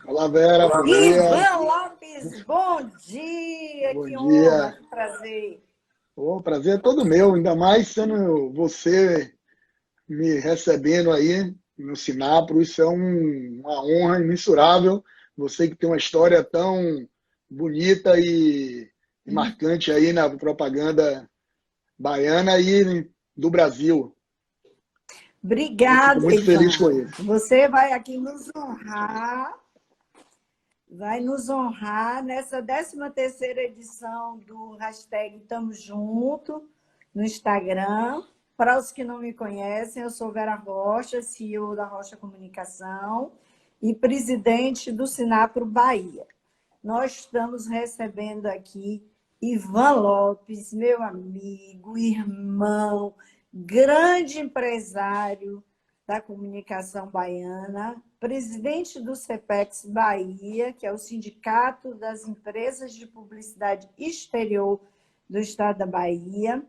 Olá, Vera, bom dia. Ivan Lopes, bom dia! Bom Que honra, dia. que prazer. O prazer é todo meu, ainda mais sendo você me recebendo aí no Sinapro. Isso é uma honra imensurável. Você que tem uma história tão bonita e marcante aí na propaganda baiana e do Brasil. Eu fico Obrigada, muito feliz com Ivan. isso. Você vai aqui nos honrar nessa 13ª edição do hashtag Tamo Junto no Instagram. Para os que não me conhecem, eu sou Vera Rocha, CEO da Rocha Comunicação e presidente do Sinapro Bahia. Nós estamos recebendo aqui Ivan Lopes, meu amigo, irmão, grande empresário da comunicação baiana, presidente do CEPEX Bahia, que é o Sindicato das Empresas de Publicidade Exterior do Estado da Bahia.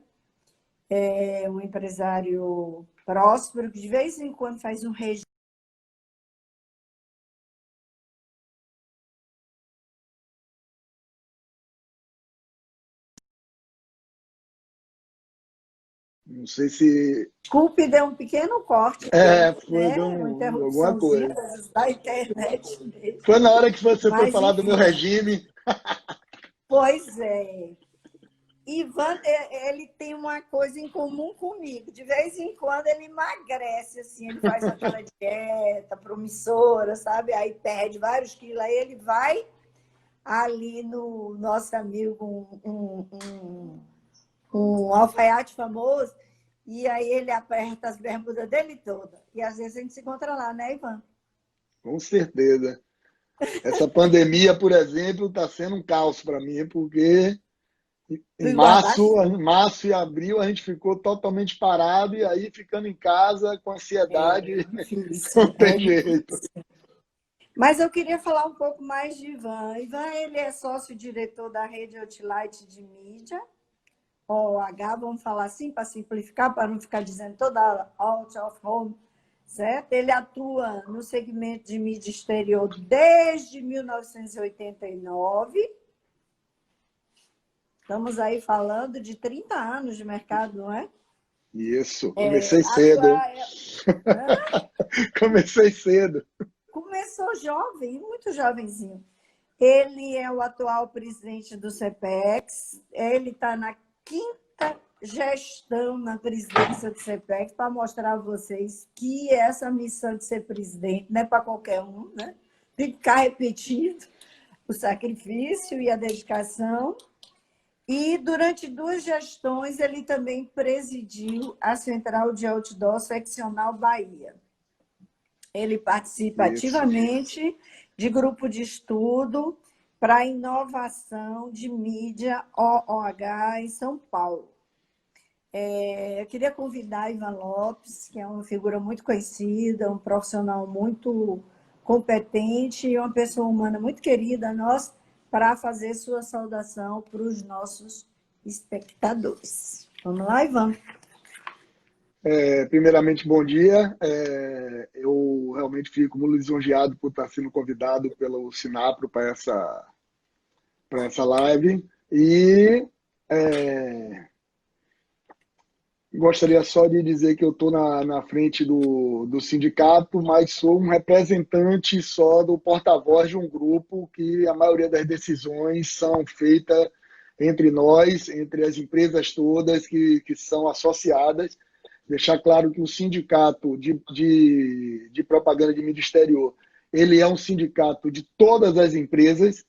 É um empresário próspero, que de vez em quando faz um registro. Não sei se Desculpe, deu um pequeno corte dele, foi de né? Uma alguma interrupçãozinha coisa. da internet dele. Foi na hora que você foi Mas, falar do meu enfim, regime. pois é. Ivan, ele tem uma coisa em comum comigo. De vez em quando ele emagrece, assim, ele faz aquela dieta promissora, sabe? Aí perde vários quilos. Aí ele vai ali no nosso amigo, um alfaiate famoso, e aí ele aperta as bermudas dele toda. E às vezes a gente se encontra lá, né, Ivan? Com certeza. Essa pandemia, por exemplo, está sendo um caos para mim, porque Do em guarda-chuva. março e abril a gente ficou totalmente parado e aí ficando em casa com ansiedade, não Difícil, tem é jeito. difícil. Mas eu queria falar um pouco mais de Ivan. Ivan, ele é sócio-diretor da Rede Outlight de Mídia, OH, vamos falar assim, para simplificar, para não ficar dizendo toda out of home, certo? Ele atua no segmento de mídia exterior desde 1989. Estamos aí falando de 30 anos de mercado, não é? Isso, comecei cedo. Atua... Comecei cedo. Começou jovem, muito jovenzinho. Ele é o atual presidente do CEPEX, ele está na 5ª gestão na presidência do CEPEX, para mostrar a vocês que essa missão de ser presidente não é para qualquer um, né? Tem que ficar repetindo o sacrifício e a dedicação. E durante 2 gestões ele também presidiu a Central de Outdoor Seccional Bahia. Ele participa Isso. ativamente de grupo de estudo para inovação de mídia OOH em São Paulo. Eu queria convidar Ivan Lopes, que é uma figura muito conhecida, um profissional muito competente e uma pessoa humana muito querida a nós, para fazer sua saudação para os nossos espectadores. Vamos lá, Ivan? Primeiramente, bom dia. Eu realmente fico muito lisonjeado por estar sendo convidado pelo Sinapro para essa live. E gostaria só de dizer que eu estou na frente do sindicato, mas sou um representante só do porta-voz de um grupo que a maioria das decisões são feitas entre nós, entre as empresas todas que são associadas. Deixar claro que o sindicato de propaganda de mídia exterior, ele é um sindicato de todas as empresas,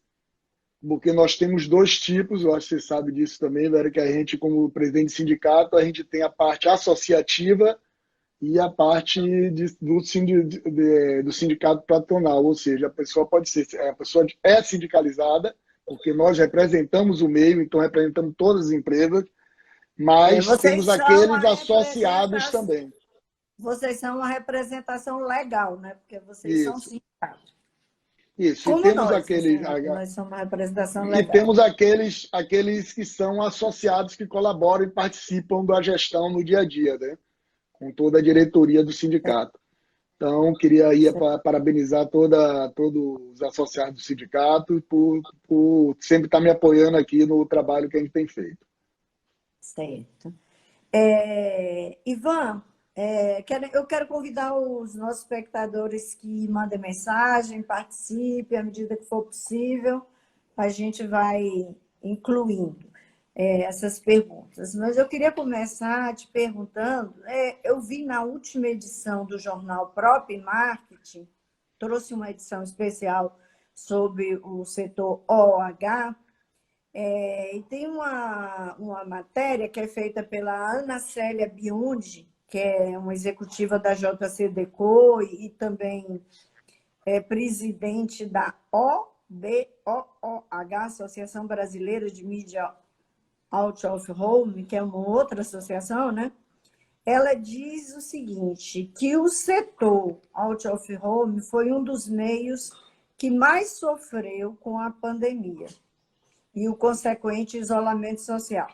porque nós temos 2 tipos, eu acho que você sabe disso também, Vera, que a gente, como presidente de sindicato, a gente tem a parte associativa e a parte do sindicato patronal, ou seja, a pessoa é sindicalizada, porque nós representamos o meio, então representamos todas as empresas, mas temos Vocês são aqueles a associados representação. também. Vocês são uma representação legal, né? Porque vocês são Isso, sindicatos. isso. Como nós, assim, nós somos uma representação E legal. temos aqueles que são associados, que colaboram e participam da gestão no dia a dia, né? Com toda a diretoria do sindicato. Então, queria aí parabenizar todos os associados do sindicato por sempre estar me apoiando aqui no trabalho que a gente tem feito. Certo. Ivan, eu quero convidar os nossos espectadores que mandem mensagem, participem à medida que for possível, a gente vai incluindo essas perguntas. Mas eu queria começar te perguntando, eu vi na última edição do jornal Prop Marketing, trouxe uma edição especial sobre o setor OH, e tem uma matéria que é feita pela Ana Célia Biondi, que é uma executiva da JCDecaux e também é presidente da OBOOH, Associação Brasileira de Mídia Out of Home, que é uma outra associação, né? Ela diz o seguinte, que o setor Out of Home foi um dos meios que mais sofreu com a pandemia e o consequente isolamento social.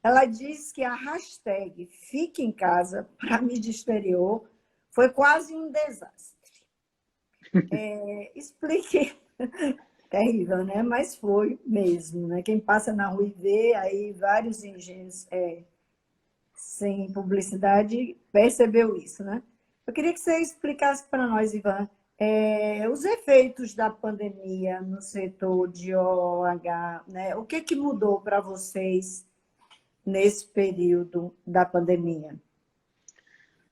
Ela diz que a hashtag Fique em Casa para a mídia exterior foi quase um desastre. Explique. Terrível, né? Mas foi mesmo, né? Quem passa na rua e vê aí vários engenhos sem publicidade percebeu isso, né? Eu queria que você explicasse para nós, Ivan, os efeitos da pandemia no setor de OH, né? O que mudou para vocês nesse período da pandemia?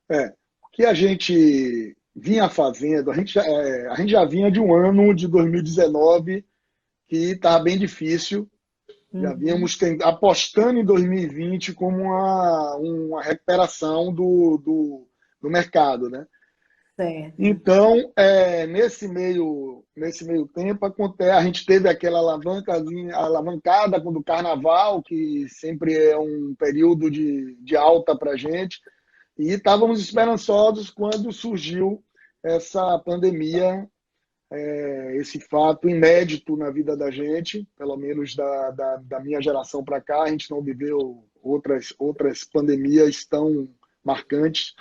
O que a gente vinha fazendo, a gente já vinha de um ano de 2019 que estava bem difícil, já vínhamos apostando em 2020 como uma recuperação do mercado, né? Certo. Então, nesse meio tempo, a gente teve aquela alavancada do carnaval, que sempre é um período de alta para a gente, e estávamos esperançosos quando surgiu essa pandemia, esse fato inédito na vida da gente, pelo menos da minha geração para cá. A gente não viveu outras pandemias tão marcantes.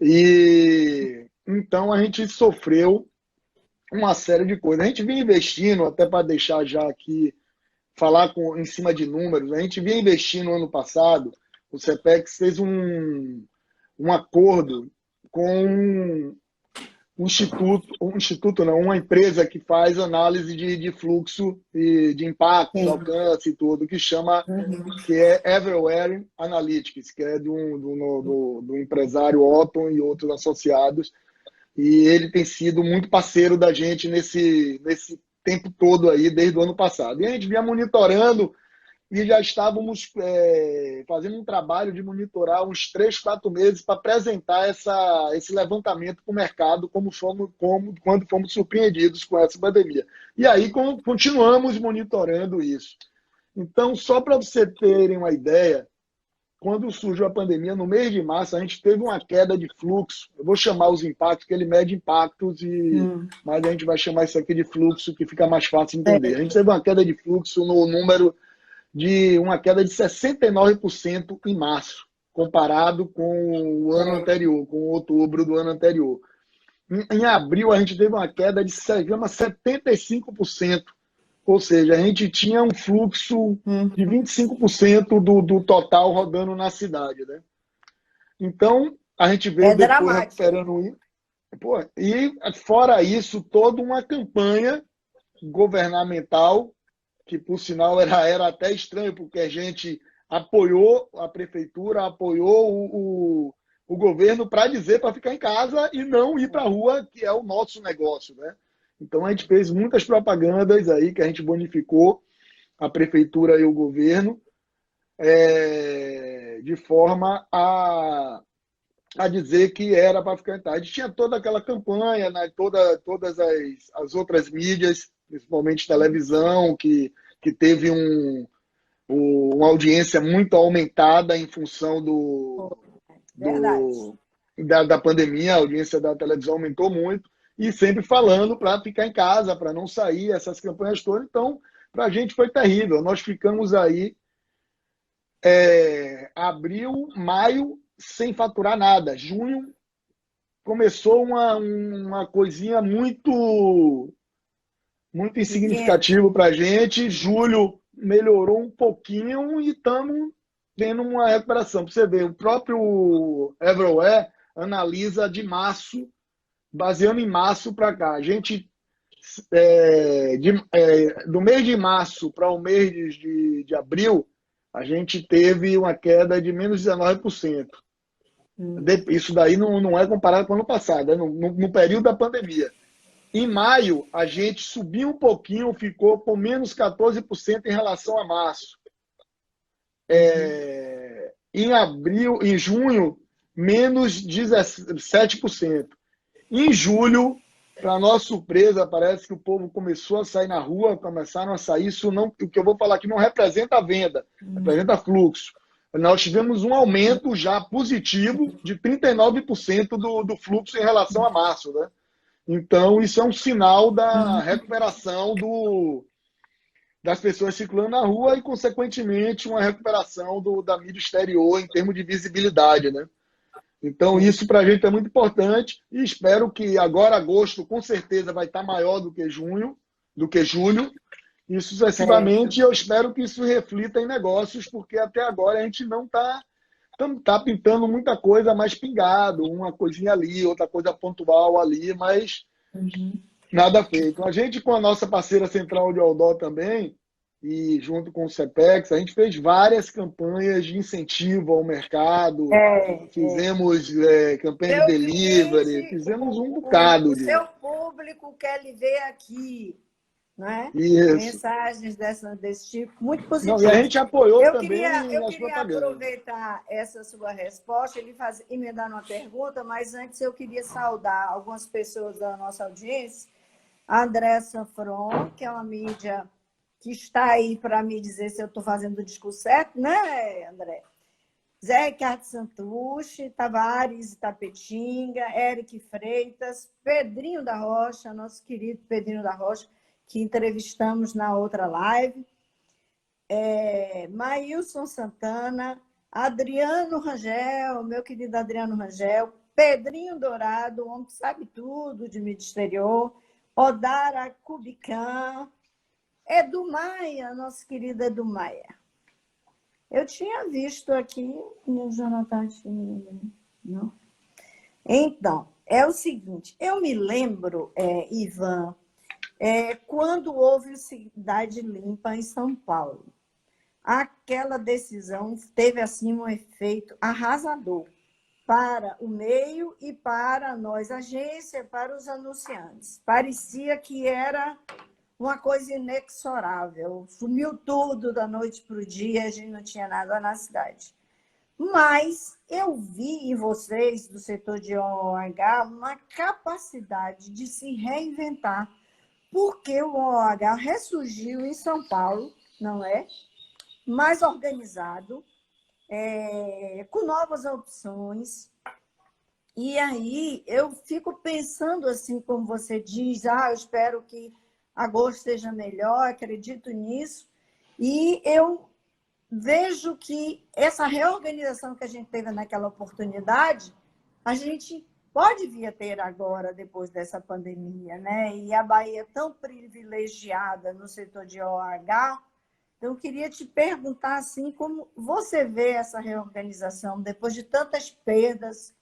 E então a gente sofreu uma série de coisas. A gente vinha investindo, até para deixar já aqui, falar em cima de números, a gente vinha investindo no ano passado, o CEPEX fez um acordo com uma empresa que faz análise de fluxo e de impacto, de alcance e tudo, que é Everywhere Analytics, que é do empresário Otton e outros associados, e ele tem sido muito parceiro da gente nesse tempo todo aí, desde o ano passado. E a gente vinha monitorando e já estávamos fazendo um trabalho de monitorar uns 3, 4 meses para apresentar esse levantamento para o mercado quando fomos surpreendidos com essa pandemia. E aí continuamos monitorando isso. Então, só para você terem uma ideia, quando surgiu a pandemia, no mês de março, a gente teve uma queda de fluxo. Eu vou chamar os impactos, que ele mede impactos, mas a gente vai chamar isso aqui de fluxo, que fica mais fácil de entender. A gente teve uma queda de fluxo no número de uma queda de 69% em março, comparado com o ano anterior, com outubro do ano anterior. Em abril, a gente teve uma queda de 75%, ou seja, a gente tinha um fluxo de 25% do total rodando na cidade, né? Então, a gente veio depois recuperando isso. E, fora isso, toda uma campanha governamental, que, por sinal, era até estranho, porque a gente apoiou a prefeitura, apoiou o governo para dizer para ficar em casa e não ir para a rua, que é o nosso negócio, né? Então, a gente fez muitas propagandas aí que a gente bonificou a prefeitura e o governo de forma a dizer que era para ficar em casa. A gente tinha toda aquela campanha, né? Todas as outras mídias, principalmente televisão, que teve uma audiência muito aumentada em função da pandemia. A audiência da televisão aumentou muito, e sempre falando para ficar em casa, para não sair, essas campanhas todas. Então, para a gente foi terrível. Nós ficamos aí abril, maio, sem faturar nada. Junho, começou uma coisinha muito Pequeno. insignificativa para a gente. Julho melhorou um pouquinho e estamos tendo uma recuperação. Para você ver, o próprio Everywhere analisa de março, baseando em março para cá. A gente, do mês de março para o mês de abril, a gente teve uma queda de menos 19%. Isso daí não é comparado com o ano passado, é no período da pandemia. Em maio, a gente subiu um pouquinho, ficou com menos 14% em relação a março. Em abril, em junho, menos 17%. Em julho, para nossa surpresa, parece que o povo começou a sair na rua, começaram a sair. Isso não, o que eu vou falar aqui não representa a venda, representa fluxo. Nós tivemos um aumento já positivo de 39% do fluxo em relação a março, né? Então, isso é um sinal da recuperação das pessoas circulando na rua e, consequentemente, uma recuperação da mídia exterior em termos de visibilidade, né? Então, isso para a gente é muito importante e espero que agora, agosto, com certeza vai estar maior do que junho, do que julho, e sucessivamente eu espero que isso reflita em negócios, porque até agora a gente não está pintando muita coisa mais pingado, uma coisinha ali, outra coisa pontual ali, mas nada feito. A gente, com a nossa parceira central de outdoor também, e junto com o CEPEX, a gente fez várias campanhas de incentivo ao mercado, fizemos campanha de Meu delivery, cliente, fizemos um bocado o de... seu público quer lhe ver aqui, não é? Isso. Mensagens desse tipo, muito Não, e a positivas. gente apoiou Eu também eu nas queria propagandas. aproveitar essa sua resposta e emendar uma pergunta, mas antes eu queria saudar algumas pessoas da nossa audiência. A André Sanfron, que é uma mídia que está aí para me dizer se eu estou fazendo o discurso certo, né, André? Zé Ricardo Santucci, Tavares Itapetinga, Eric Freitas, Pedrinho da Rocha, nosso querido Pedrinho da Rocha, que entrevistamos na outra live, Maílson Santana, Adriano Rangel, meu querido Adriano Rangel, Pedrinho Dourado, homem que sabe tudo de mídia exterior, Odara Kubican, Edu Maia, nosso querido Edu Maia. Eu tinha visto aqui, meu Jonathan, não? Então, é o seguinte, eu me lembro, Ivan, quando houve Cidade Limpa em São Paulo. Aquela decisão teve assim um efeito arrasador para o meio e para nós, agência, para os anunciantes. Parecia que era uma coisa inexorável. Sumiu tudo da noite para o dia, a gente não tinha nada na cidade. Mas eu vi em vocês, do setor de OH, uma capacidade de se reinventar, porque o OH ressurgiu em São Paulo, não é? Mais organizado, com novas opções. E aí eu fico pensando assim, como você diz, eu espero que agosto seja melhor, acredito nisso. E eu vejo que essa reorganização que a gente teve naquela oportunidade, a gente pode vir a ter agora, depois dessa pandemia, né? E a Bahia é tão privilegiada no setor de OH. Então, eu queria te perguntar assim, como você vê essa reorganização depois de tantas perdas,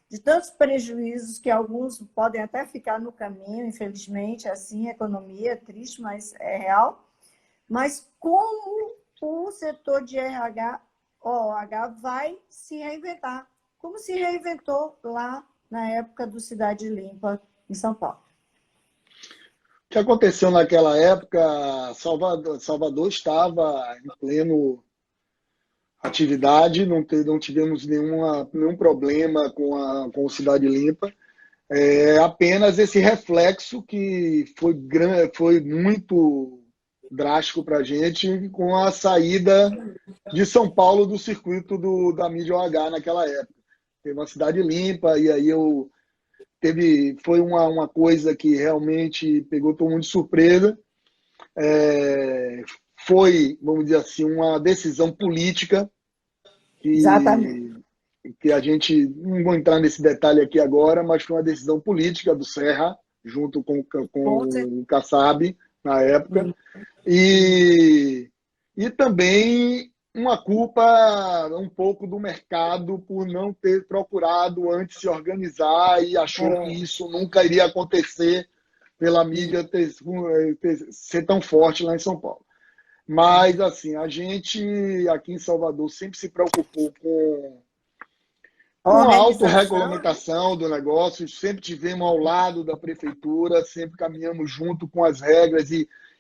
de tantos prejuízos, que alguns podem até ficar no caminho, infelizmente, assim, a economia é triste, mas é real. Mas como o setor de RH, OH, vai se reinventar? Como se reinventou lá na época do Cidade Limpa, em São Paulo? O que aconteceu naquela época, Salvador estava em pleno atividade, não tivemos nenhum problema com o Cidade Limpa, apenas esse reflexo que foi muito drástico para a gente com a saída de São Paulo do circuito da mídia OH naquela época. Teve uma Cidade Limpa e aí foi uma coisa que realmente pegou todo mundo de surpresa. Foi, vamos dizer assim, uma decisão política Exatamente. que que a gente, não vou entrar nesse detalhe aqui agora, mas foi uma decisão política do Serra, junto com o Kassab, na época, e, e também uma culpa um pouco do mercado por não ter procurado antes se organizar e achou que isso nunca iria acontecer pela mídia ser tão forte lá em São Paulo. Mas, assim, a gente aqui em Salvador sempre se preocupou com a autorregulamentação do negócio, sempre tivemos ao lado da prefeitura, sempre caminhamos junto com as regras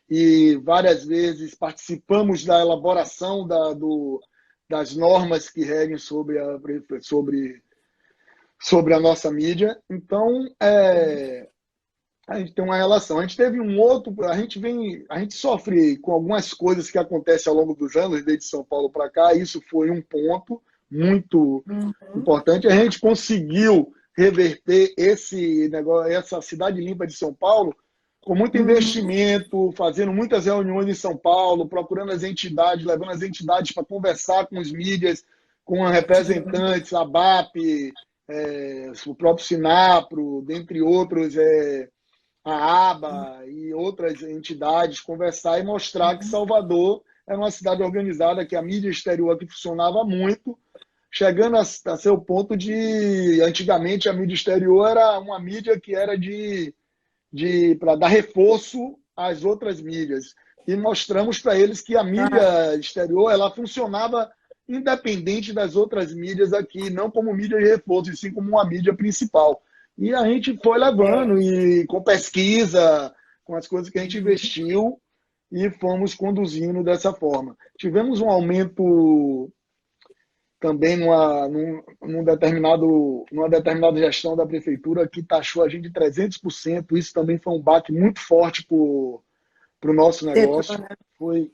e várias vezes participamos da elaboração das normas que regem sobre a nossa mídia. Então, a gente tem uma relação. A gente teve a gente sofre com algumas coisas que acontecem ao longo dos anos, desde São Paulo para cá. Isso foi um ponto muito importante. A gente conseguiu reverter esse negócio, essa cidade limpa de São Paulo, com muito investimento, fazendo muitas reuniões em São Paulo, procurando as entidades, levando as entidades para conversar com os mídias, com representantes, a BAP, o próprio Sinapro, dentre outros, a ABA e outras entidades, conversar e mostrar que Salvador era uma cidade organizada, que a mídia exterior aqui funcionava muito, chegando a ser o ponto de... Antigamente, a mídia exterior era uma mídia que era para dar reforço às outras mídias. E mostramos para eles que a mídia exterior ela funcionava independente das outras mídias aqui, não como mídia de reforço, e sim como uma mídia principal. E a gente foi levando, e com pesquisa, com as coisas que a gente investiu, e fomos conduzindo dessa forma. Tivemos um aumento também numa determinada gestão da prefeitura que taxou a gente de 300%. Isso também foi um baque muito forte para o nosso negócio. Foi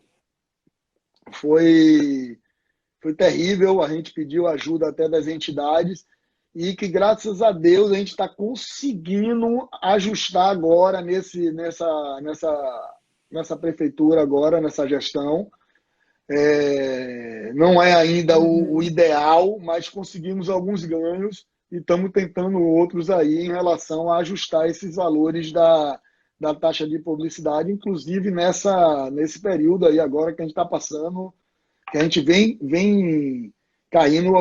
terrível, a gente pediu ajuda até das entidades e que, graças a Deus, a gente está conseguindo ajustar agora nessa prefeitura, agora, nessa gestão. Não é ainda o ideal, mas conseguimos alguns ganhos e estamos tentando outros aí em relação a ajustar esses valores da taxa de publicidade, inclusive nesse período aí agora que a gente está passando, que a gente vem caindo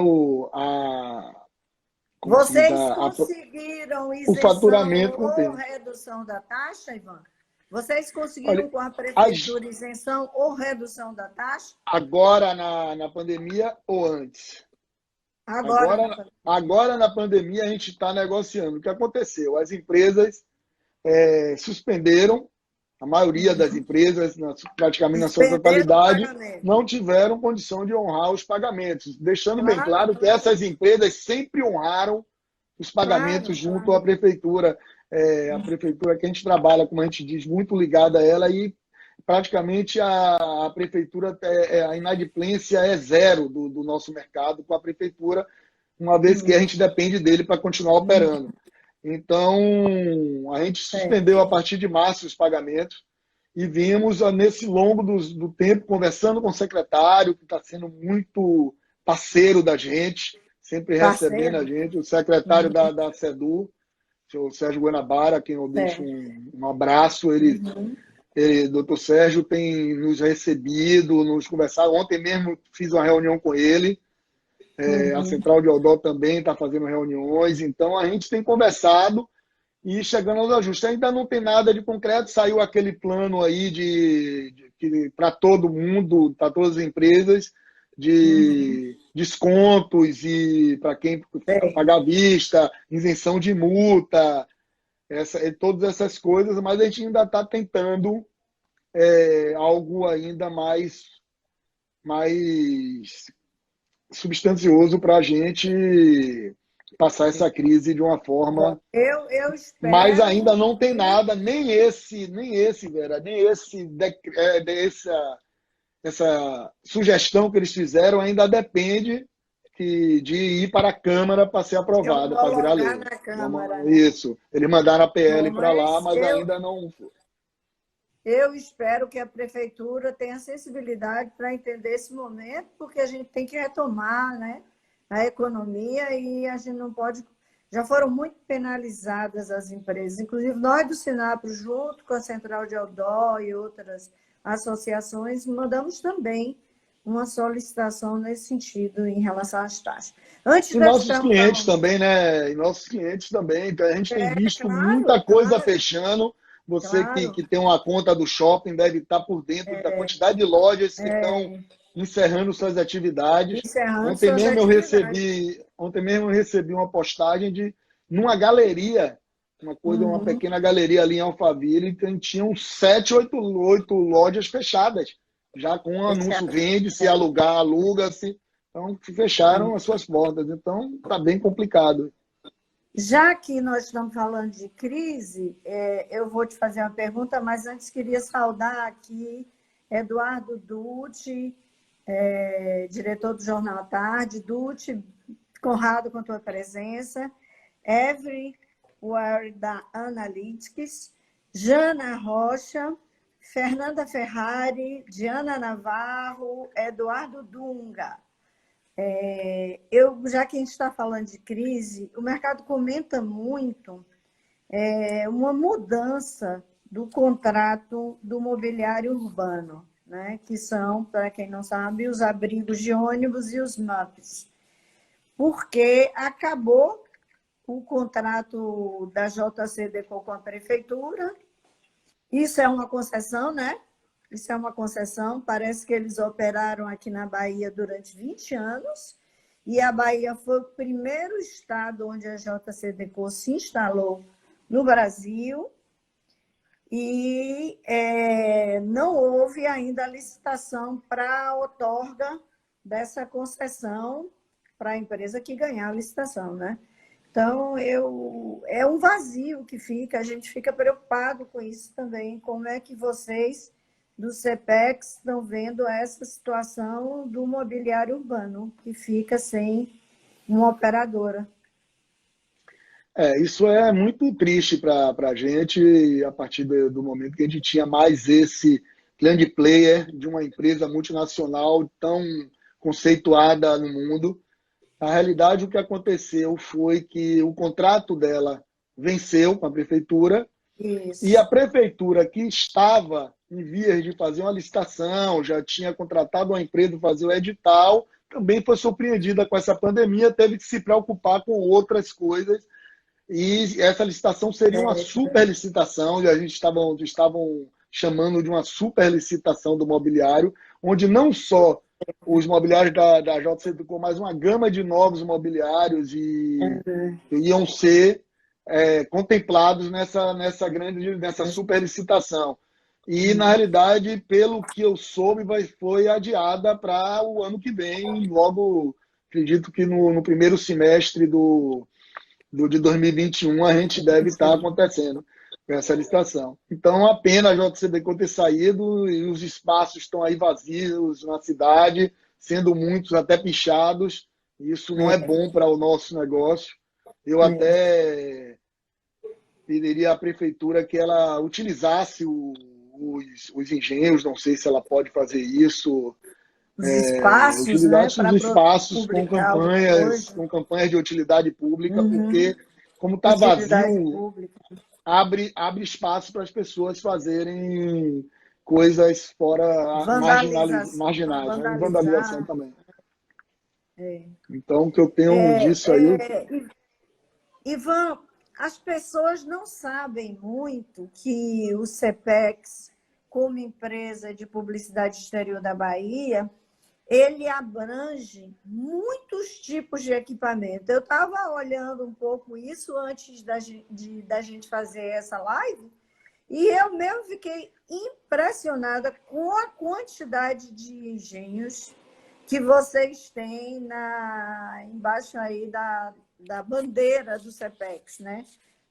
Vocês conseguiram o faturamento isenção ou redução da taxa, Ivan? Vocês conseguiram, olha, com a prefeitura, isenção ou redução da taxa? Agora na pandemia ou antes? Agora na pandemia a gente está negociando. O que aconteceu? As empresas suspenderam, a maioria das empresas, praticamente na sua totalidade, não tiveram condição de honrar os pagamentos, deixando bem claro que essas empresas sempre honraram os pagamentos junto à prefeitura. A prefeitura que a gente trabalha, como a gente diz, muito ligada a ela, e praticamente a prefeitura, a inadimplência é zero do nosso mercado com a prefeitura, uma vez que a gente depende dele para continuar operando. Então, a gente suspendeu a partir de março os pagamentos e vimos, nesse longo do tempo, conversando com o secretário, que está sendo muito parceiro da gente, sempre recebendo a gente, o secretário da SEDU, o Sérgio Guanabara, a quem eu deixo um abraço. Doutor Sérgio tem nos recebido, nos conversado. Ontem mesmo fiz uma reunião com ele. A Central de Odó também está fazendo reuniões. Então, a gente tem conversado e chegando aos ajustes. Ainda não tem nada de concreto. Saiu aquele plano aí para todo mundo, para todas as empresas, de descontos e para quem pagar à vista, isenção de multa, todas essas coisas, mas a gente ainda está tentando algo ainda mais substancioso para a gente passar essa crise de uma forma. Eu espero. Mas ainda não tem nada, nem esse, Vera, essa sugestão que eles fizeram ainda depende de ir para a Câmara para ser aprovada, para virar lei. Na Câmara, Isso. Eles mandaram a PL para lá, mas ainda não foi. Eu espero que a prefeitura tenha sensibilidade para entender esse momento, porque a gente tem que retomar, né? a economia e a gente não pode... Já foram muito penalizadas as empresas, inclusive nós do Sinapro, junto com a Central de Outdoor e outras associações, mandamos também uma solicitação nesse sentido em relação às taxas. Antes E de eu te nossos perguntar... clientes também, né? E nossos clientes também. Então, a gente tem visto Claro, muita coisa claro, fechando. Você claro. que tem uma conta do shopping deve estar por dentro da quantidade de lojas que estão encerrando suas atividades. Encerrando suas atividades. Ontem mesmo eu recebi uma postagem de numa galeria, uma Uhum. pequena galeria ali em Alphaville, que tinham 7, 8 lojas fechadas, já com um anúncio vende-se, alugar, aluga-se. Então, fecharam as suas portas. Então, está bem complicado. Já que nós estamos falando de crise, eu vou te fazer uma pergunta, mas antes queria saudar aqui Eduardo Dutti, diretor do Jornal à Tarde. Dutti, honrado com a tua presença. Everywhere da Analytics, Jana Rocha, Fernanda Ferrari, Diana Navarro, Eduardo Dunga. Já que a gente está falando de crise, o mercado comenta muito uma mudança do contrato do mobiliário urbano, né? Que são, para quem não sabe, os abrigos de ônibus e os MUPs, porque acabou o contrato da JCDecaux com a prefeitura. Isso é uma concessão, né? Isso é uma concessão. Parece que eles operaram aqui na Bahia durante 20 anos e a Bahia foi o primeiro estado onde a JCDecaux se instalou no Brasil e não houve ainda a licitação para a outorga dessa concessão para a empresa que ganhar a licitação, né? Então, é um vazio que fica, a gente fica preocupado com isso também. Como é que vocês, do CEPEX, estão vendo essa situação do mobiliário urbano, que fica sem uma operadora? Isso é muito triste para a gente, a partir do momento que a gente tinha mais esse grande player de uma empresa multinacional tão conceituada no mundo. Na realidade, o que aconteceu foi que o contrato dela venceu com a prefeitura. E a Isso. prefeitura, que estava em vias de fazer uma licitação, já tinha contratado uma empresa para fazer o edital, também foi surpreendida com essa pandemia, teve que se preocupar com outras coisas. E essa licitação seria uma super licitação, e a gente estavam chamando de uma super licitação do mobiliário, onde não só os mobiliários da JCDecaux, mas uma gama de novos mobiliários iam ser contemplados nessa super licitação. E, na realidade, pelo que eu soube, foi adiada para o ano que vem, logo, acredito que no primeiro semestre de 2021 a gente deve estar acontecendo essa licitação. Então, a pena a JCDecaux ter saído e os espaços estão aí vazios na cidade, sendo muitos até pichados. Isso não é bom para o nosso negócio. Eu até pediria à prefeitura que ela utilizasse os engenhos, não sei se ela pode fazer isso, Os espaços, né, utilizasse os para espaços publicar alguma com coisa. campanhas de utilidade pública, porque, como está Utilidade vazio, pública. abre espaço para as pessoas fazerem coisas fora marginais, né? E vandalização Vandalizar. também. Então, o que eu tenho disso aí... Ivan, as pessoas não sabem muito que o CEPEX, como empresa de publicidade exterior da Bahia, ele abrange muitos tipos de equipamento. Eu estava olhando um pouco isso antes da gente fazer essa live, e eu mesmo fiquei impressionada com a quantidade de engenhos que vocês têm embaixo aí da bandeira do CEPEX, né?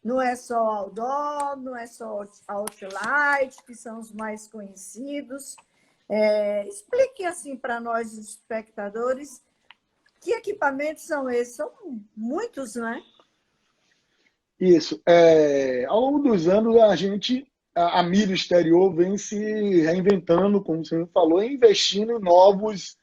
Não é só Outdoor, não é só Outlight, que são os mais conhecidos. Explique assim para nós, os espectadores, que equipamentos são esses? São muitos, não é? Isso. Ao longo dos anos, a mídia exterior vem se reinventando, como você falou, e investindo em novos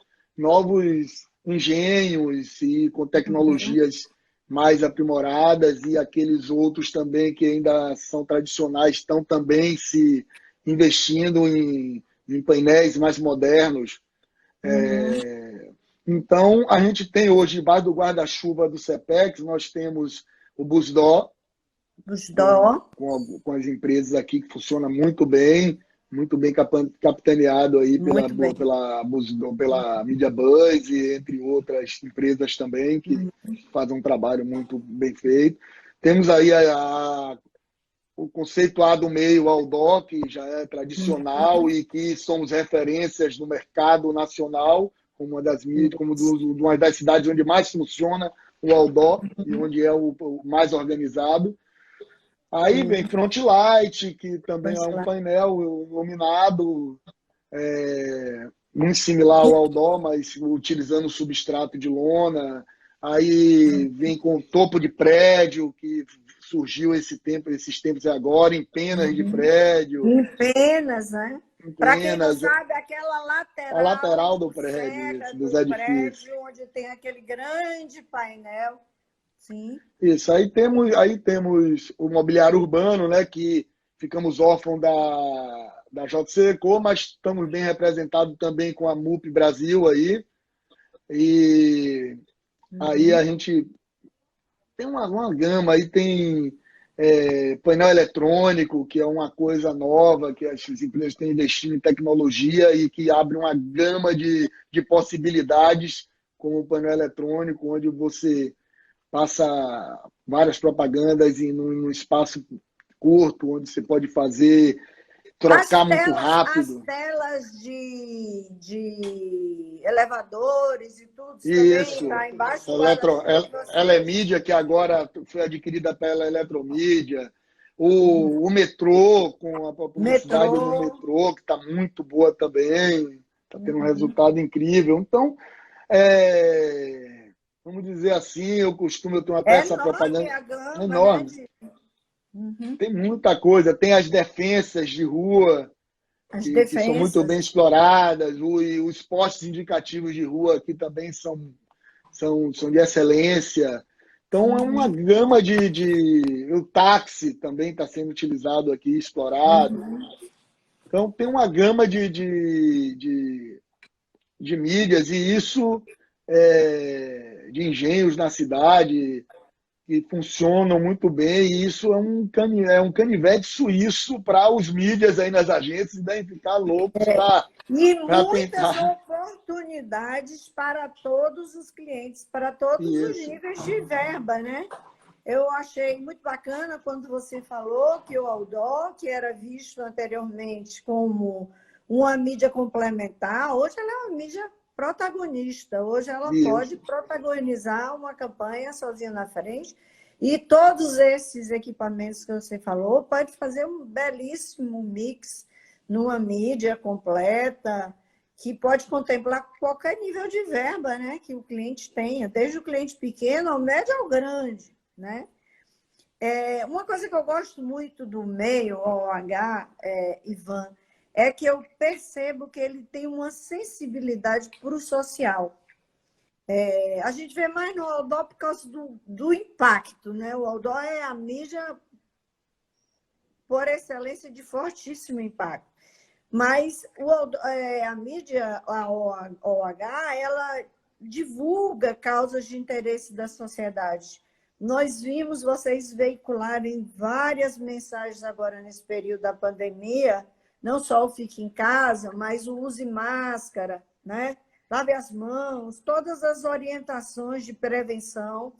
engenhos e com tecnologias mais aprimoradas, e aqueles outros também que ainda são tradicionais estão também se investindo em painéis mais modernos. Então, a gente tem hoje, debaixo do guarda-chuva do CEPEX, nós temos o Busdó, com as empresas aqui, que funciona muito bem capitaneado aí pela Media Buzz, e entre outras empresas também, que fazem um trabalho muito bem feito. Temos aí o conceituado meio outdoor, que já é tradicional e que somos referências no mercado nacional, como uma das mídias, como uma das cidades onde mais funciona o outdoor e onde é o mais organizado. Aí vem Frontlight, que também é um painel iluminado, muito similar ao outdoor, mas utilizando substrato de lona. Aí vem com topo de prédio, que surgiu esses tempos agora, em penas de prédio. Em penas, né? Para quem não sabe, aquela lateral, a lateral do prédio, dos edifícios. Prédio, onde tem aquele grande painel. Sim. Isso, aí temos o mobiliário urbano, né, que ficamos órfãos da JCECO, mas estamos bem representados também com a MUP Brasil aí. E aí a gente tem uma gama, aí tem painel eletrônico, que é uma coisa nova, que as empresas têm investido em tecnologia e que abre uma gama de possibilidades, como o painel eletrônico, onde você passa várias propagandas num espaço curto, onde você pode trocar muito rápido. As telas de elevadores e tudo isso também está embaixo. Elemídia, que agora foi adquirida pela Eletromídia. O metrô, com a publicidade no metrô, que está muito boa também, está tendo um resultado incrível. Então, vamos dizer assim, eu tenho até essa propaganda enorme. Tem muita coisa, tem as defensas de rua, que são muito bem exploradas, os postes indicativos de rua aqui também são de excelência. Então, é uma gama o táxi também está sendo utilizado aqui, explorado. Então, tem uma gama de mídias, e isso de engenhos na cidade que funcionam muito bem, e isso é um canivete suíço para os mídias aí nas agências devem ficar loucos para muitas oportunidades para todos os clientes, para todos os níveis de verba, né? Eu achei muito bacana quando você falou que o outdoor, que era visto anteriormente como uma mídia complementar, hoje ela é uma mídia protagonista. Hoje ela pode protagonizar uma campanha sozinha na frente, e todos esses equipamentos que você falou pode fazer um belíssimo mix numa mídia completa, que pode contemplar qualquer nível de verba, né, que o cliente tenha, desde o cliente pequeno ao médio ao grande, né? Uma coisa que eu gosto muito do meio OOH, Ivan, é que eu percebo que ele tem uma sensibilidade para o social. A gente vê mais no outdoor por causa do impacto, né? O outdoor é a mídia, por excelência, de fortíssimo impacto. Mas a mídia, a OOH, ela divulga causas de interesse da sociedade. Nós vimos vocês veicularem várias mensagens agora nesse período da pandemia, não só o fique em casa, mas o use máscara, né? Lave as mãos, todas as orientações de prevenção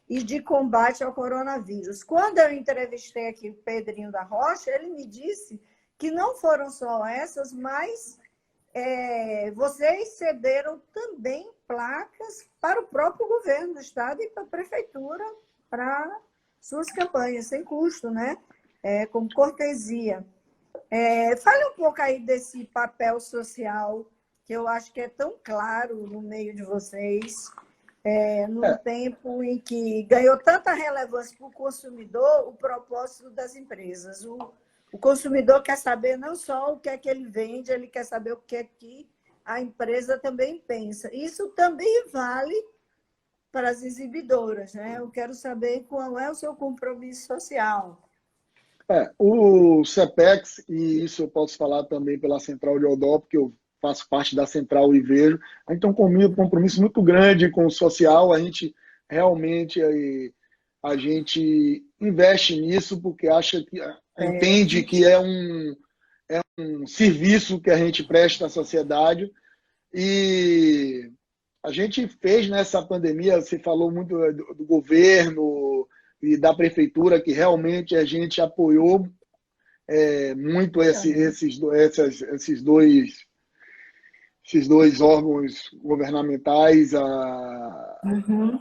e de combate ao coronavírus. Quando eu entrevistei aqui o Pedrinho da Rocha, ele me disse que não foram só essas, mas vocês cederam também placas para o próprio governo do estado e para a prefeitura, para suas campanhas, sem custo, né? Com cortesia. Fale um pouco aí desse papel social, que eu acho que é tão claro no meio de vocês, num tempo em que ganhou tanta relevância para o consumidor o propósito das empresas. O consumidor quer saber não só o que é que ele vende, ele quer saber o que é que a empresa também pensa. Isso também vale para as exibidoras, né? Eu quero saber qual é o seu compromisso social. O CEPEX, e isso eu posso falar também pela Central de Odó, porque eu faço parte da Central e vejo, a gente tem um compromisso muito grande com o social, a gente realmente a gente investe nisso porque acha que entende que é um serviço que a gente presta à sociedade e a gente fez nessa pandemia, você falou muito do governo e da prefeitura, que realmente a gente apoiou muito esses dois órgãos governamentais, Uhum.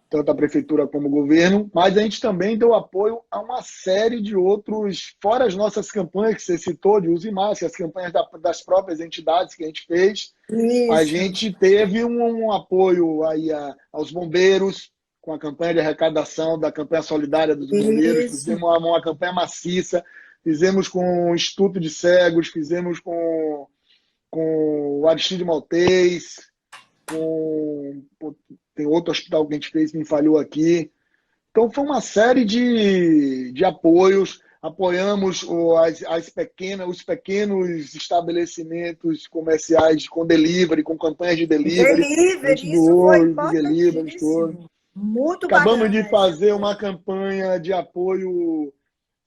tanto a prefeitura como o governo, mas a gente também deu apoio a uma série de outros, fora as nossas campanhas que você citou, de Use Máscara, as campanhas das próprias entidades que a gente fez, a Isso, gente teve um apoio aí aos bombeiros, com a campanha de arrecadação da campanha solidária dos bombeiros, isso, fizemos uma campanha maciça, fizemos com o Instituto de Cegos, fizemos com o Aristide Maltês, tem outro hospital que a gente fez, me falhou aqui. Então, foi uma série de apoios. Apoiamos os pequenos estabelecimentos comerciais com delivery, com campanhas de delivery. A gente delivery, isso foi doou os deliveries todos. importantíssimo. Muito Acabamos de bacana esse fazer uma apoio. campanha de apoio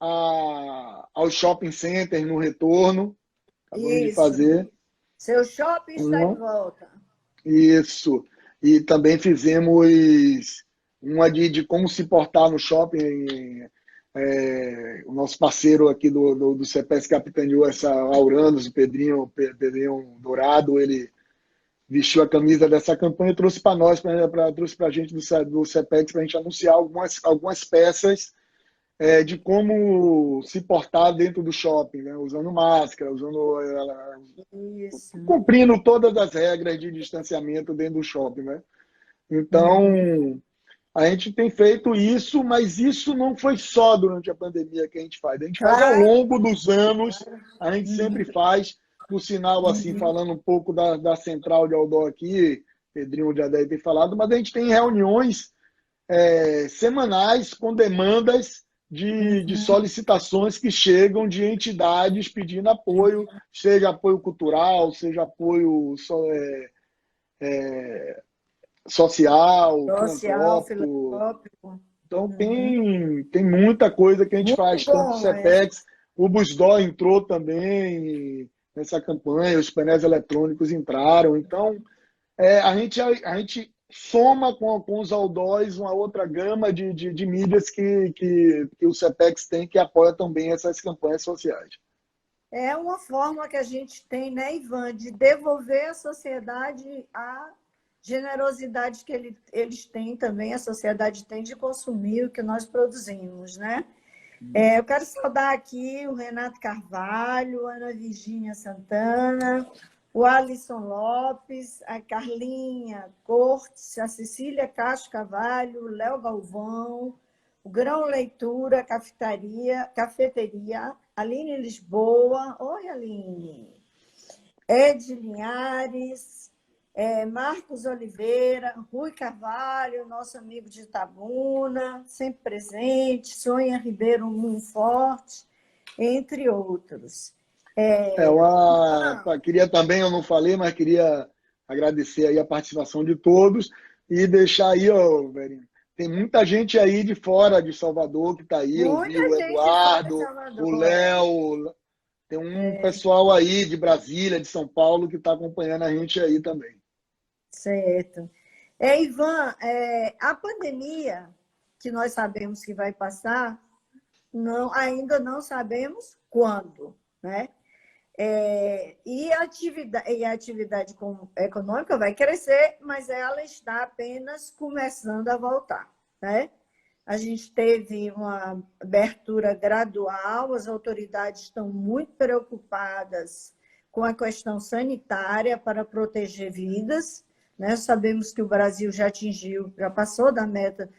aos shopping centers no retorno. Acabamos de Isso. fazer. Seu shopping está de volta. Isso. E também fizemos uma de como se portar no shopping. O nosso parceiro aqui do CEPES capitaneou essa Auranos, o Pedrinho Dourado, ele vestiu a camisa dessa campanha e trouxe para nós, trouxe para a gente do CEPEX para a gente anunciar algumas peças de como se portar dentro do shopping, né? Usando máscara, Isso. cumprindo todas as regras de distanciamento dentro do shopping, né? Então, a gente tem feito isso, mas isso não foi só durante a pandemia que a gente faz. A gente faz ao Claro. longo dos anos, a gente sempre faz, por sinal, assim, falando um pouco da Central de Outdoor aqui, Pedrinho já deve ter falado, mas a gente tem reuniões semanais com demandas de solicitações que chegam de entidades pedindo apoio, seja apoio cultural, seja apoio social, Social, filantrópico. filantrópico. Então tem muita coisa que a gente Muito faz, tanto o bom, CEPEX, o Busdó entrou também nessa campanha, os painéis eletrônicos entraram. Então, a gente soma com os outdoors uma outra gama de mídias que o CEPEX tem, que apoia também essas campanhas sociais. É uma forma que a gente tem, né, Ivan, de devolver à sociedade a generosidade que eles têm também, a sociedade tem de consumir o que nós produzimos, né? Eu quero saudar aqui o Renato Carvalho, a Ana Virgínia Santana, o Alisson Lopes, a Carlinha Cortes, a Cecília Castro Carvalho, o Léo Galvão, o Grão Leitura, Cafeteria, Aline Lisboa, oi Aline, Ed Linhares, Marcos Oliveira, Rui Carvalho, nosso amigo de Itabuna, sempre presente, Sônia Ribeiro Monforte, entre outros. Queria também, eu não falei, mas queria agradecer aí a participação de todos e deixar aí, ó, Verinho, tem muita gente aí de fora de Salvador que está aí, eu vi o Muita gente fora de Eduardo, o Salvador. Léo, tem um pessoal aí de Brasília, de São Paulo, que está acompanhando a gente aí também. Certo. Ivan, a pandemia, que nós sabemos que vai passar, ainda não sabemos quando, né? E a atividade econômica vai crescer, mas ela está apenas começando a voltar, né? A gente teve uma abertura gradual, as autoridades estão muito preocupadas com a questão sanitária para proteger vidas, né? Sabemos que o Brasil já passou da meta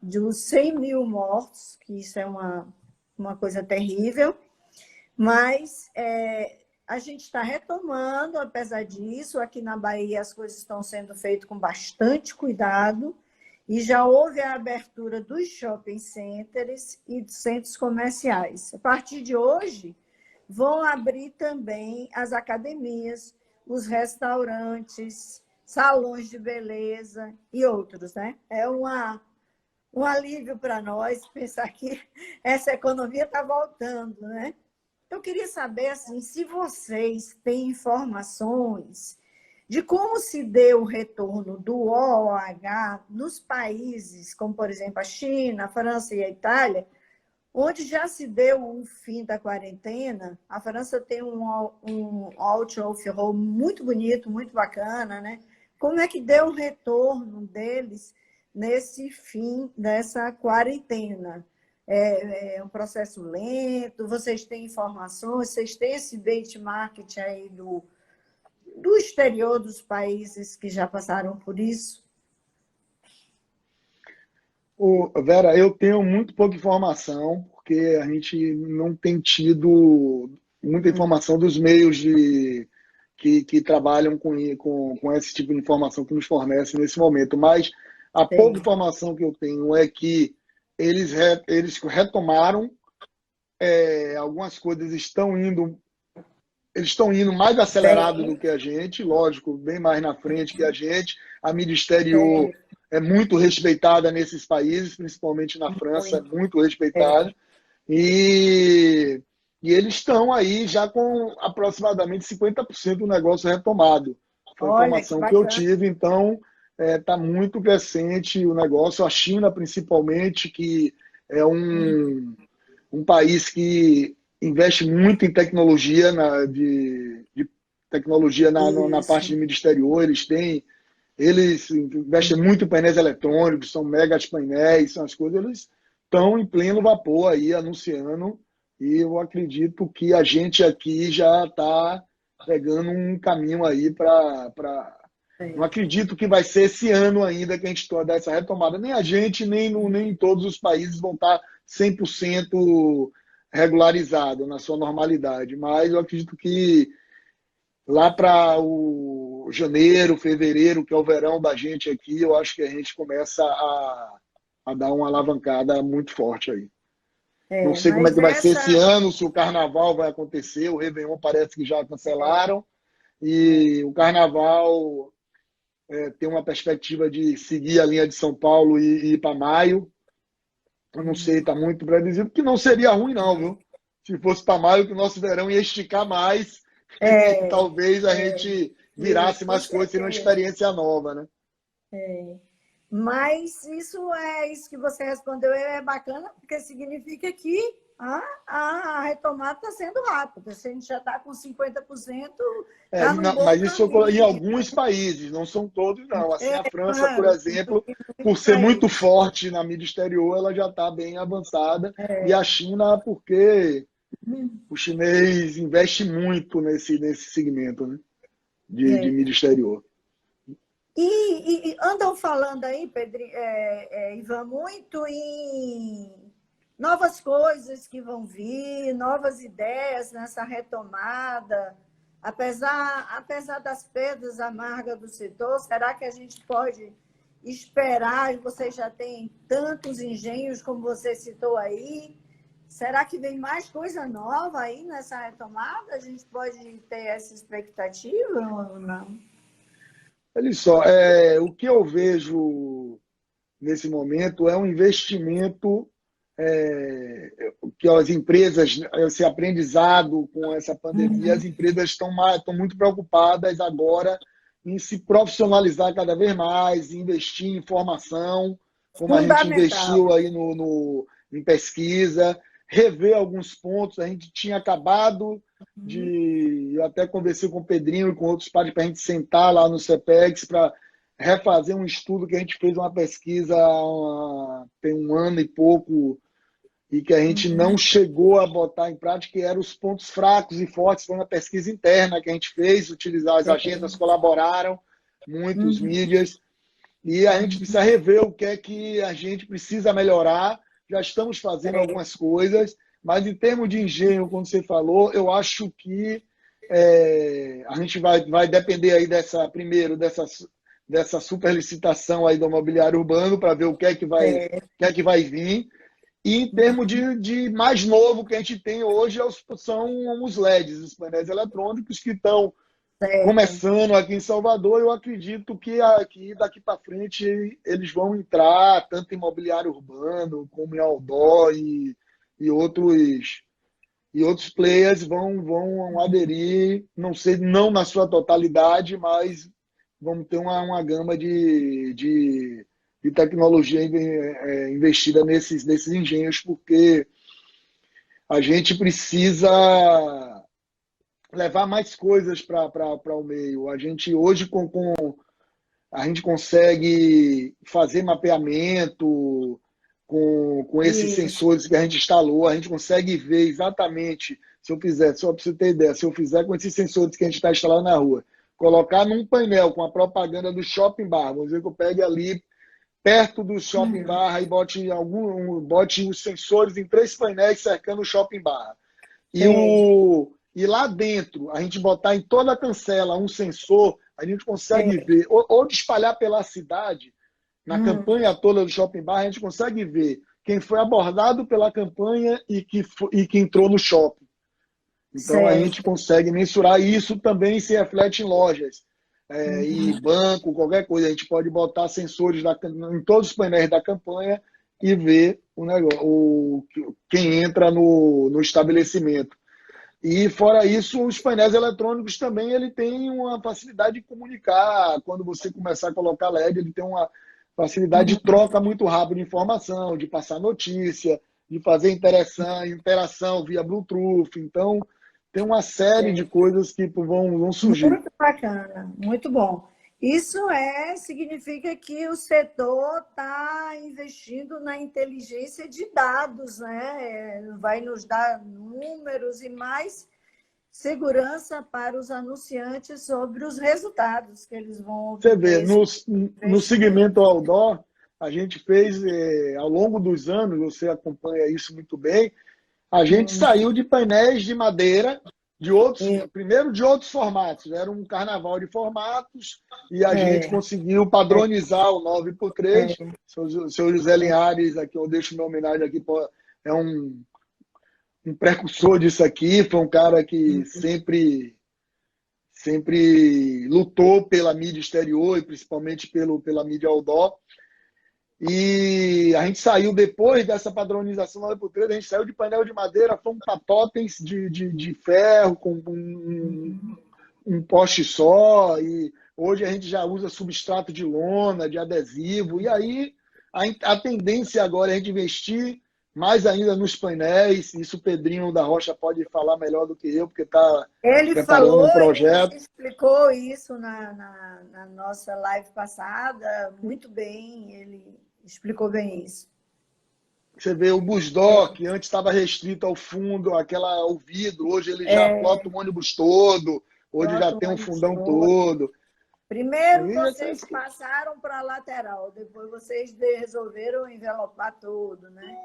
dos 100 mil mortos, que isso é uma coisa terrível, mas a gente está retomando, apesar disso, aqui na Bahia as coisas estão sendo feitas com bastante cuidado e já houve a abertura dos shopping centers e dos centros comerciais. A partir de hoje, vão abrir também as academias, os restaurantes, salões de beleza e outros, né? É um alívio para nós pensar que essa economia está voltando, né? Eu queria saber assim, se vocês têm informações de como se deu o retorno do OOH nos países, como, por exemplo, a China, a França e a Itália, onde já se deu o fim da quarentena. A França tem um out of home muito bonito, muito bacana, né? Como é que deu o retorno deles nesse fim dessa quarentena? É um processo lento? Vocês têm informações? Vocês têm esse benchmark aí do exterior dos países que já passaram por isso? Vera, eu tenho muito pouca informação, porque a gente não tem tido muita informação dos meios que trabalham com esse tipo de informação que nos fornece nesse momento. Mas a pouca Sim. informação que eu tenho é que eles retomaram, algumas coisas eles estão indo mais acelerado do Bem, que a gente, lógico, bem mais na frente que a gente. A mídia exterior é muito respeitada nesses países, principalmente na França, é muito. muito respeitada. E, e eles estão aí já com aproximadamente 50% do negócio retomado. Foi a Olha, que informação que eu bacana. tive, então está muito crescente o negócio. A China, principalmente, que é um país que investe muito em tecnologia, de tecnologia na parte Isso. de mídia exterior. Eles investem muito em painéis eletrônicos, são megas painéis, são as coisas, eles estão em pleno vapor aí, anunciando, e eu acredito que a gente aqui já está pegando um caminho aí para. Não É. acredito que vai ser esse ano ainda que a gente dar essa retomada. Nem a gente, nem todos os países vão estar 100% regularizado na sua normalidade, mas eu acredito que lá para o janeiro, fevereiro, que é o verão da gente aqui, eu acho que a gente começa a dar uma alavancada muito forte aí. Não sei como é Mas que vai ser esse essa... ano, se o carnaval vai acontecer, o Réveillon parece que já cancelaram, É, e o carnaval tem uma perspectiva de seguir a linha de São Paulo e ir para maio. Eu não sei, está muito previsível, que não seria ruim não, viu? Se fosse para maio, que o nosso verão ia esticar mais, e é, talvez a gente virasse com mais coisas, seria uma certeza. experiência nova, né? Mas isso que você respondeu é bacana, porque significa que a retomada está sendo rápida. Se a gente já está com 50%, está num bom Mas isso em caminho. alguns países, não são todos, não. Assim, a França, por Claro, exemplo, por ser muito país. forte na mídia exterior, ela já está bem avançada. E a China, porque o chinês investe muito nesse segmento, né? De É. mídia exterior. E andam falando aí, Pedro, Ivan, muito em novas coisas que vão vir, novas ideias nessa retomada. Apesar das perdas amargas do setor, será que a gente pode esperar? E você já tem tantos engenhos como você citou aí. Será que vem mais coisa nova aí nessa retomada? A gente pode ter essa expectativa ou não? Olha só, o que eu vejo nesse momento é um investimento que as empresas, esse aprendizado com essa pandemia, as empresas estão muito preocupadas agora em se profissionalizar cada vez mais, investir em formação, como a gente Fundamental. investiu aí em pesquisa, rever alguns pontos. A gente tinha acabado eu até conversei com o Pedrinho e com outros pares para a gente sentar lá no CEPEX para refazer um estudo que a gente fez uma pesquisa tem um ano e pouco e que a gente não chegou a botar em prática, que eram os pontos fracos e fortes. Foi uma pesquisa interna que a gente fez, utilizar as agências colaboraram, muitos mídias, e a gente precisa rever o que é que a gente precisa melhorar. Já estamos fazendo algumas coisas, mas em termos de engenho, como você falou, eu acho que A gente vai depender aí primeiro, dessa superlicitação aí do mobiliário urbano para ver o que é que vai vir. E em termos de mais novo que a gente tem hoje são os LEDs, os painéis eletrônicos que estão Certo. começando aqui em Salvador. Eu acredito que aqui daqui para frente eles vão entrar tanto em mobiliário urbano como em outdoor e outros players vão aderir, não sei, não na sua totalidade, mas vamos ter uma gama de tecnologia investida nesses engenhos, porque a gente precisa levar mais coisas para o meio. A gente hoje a gente consegue fazer mapeamento com esses Isso. sensores que a gente instalou, a gente consegue ver exatamente, se eu fizer, só para você ter ideia, se eu fizer com esses sensores que a gente está instalando na rua, colocar num painel com a propaganda do shopping bar, vamos dizer que eu pegue ali perto do shopping bar e bote os sensores em 3 painéis cercando o shopping bar. Sei, E lá dentro, a gente botar em toda a cancela um sensor, a gente consegue sei. ver, ou de espalhar pela cidade, na Hum, campanha toda do Shopping Bar, a gente consegue ver quem foi abordado pela campanha e que entrou no shopping. Então, a gente certo. consegue mensurar isso também se reflete em lojas. E banco, qualquer coisa. A gente pode botar sensores em todos os painéis da campanha e ver o negócio, quem entra no estabelecimento. E fora isso, os painéis eletrônicos também ele tem uma facilidade de comunicar. Quando você começar a colocar LED, ele tem uma facilidade de troca muito rápida de informação, de passar notícia, de fazer interação via Bluetooth. Então, tem uma série de Certo. coisas que vão surgir. Muito bacana, muito bom. Isso significa que o setor está investindo na inteligência de dados, né? Vai nos dar números e mais segurança para os anunciantes sobre os resultados que eles vão Você vê, obter esse no investimento. segmento outdoor, a gente fez, ao longo dos anos, você acompanha isso muito bem, a gente Hum, saiu de painéis de madeira, é, primeiro de outros formatos, era um carnaval de formatos, e a gente é, conseguiu padronizar o 9x3. é, Seu José Linhares, aqui eu deixo minha homenagem aqui, é um precursor disso aqui, foi um cara que sempre lutou pela mídia exterior e principalmente pela mídia outdoor. E a gente saiu, depois dessa padronização 9x3, a gente saiu de painel de madeira, fomos para totens de ferro, com um poste só, e hoje a gente já usa substrato de lona, de adesivo, e aí a tendência agora é a gente investir mais ainda nos painéis. Isso o Pedrinho da Rocha pode falar melhor do que eu, porque está Ele preparando falou, um ele projeto. explicou isso na nossa live passada, muito bem, ele explicou bem isso. Você vê o Busdó, que antes estava restrito ao fundo, ao vidro, hoje ele já É, plota o ônibus todo, hoje já pronto, o tem um ônibus fundão todo. todo. Primeiro E vocês passaram para a lateral, depois vocês resolveram envelopar tudo, né?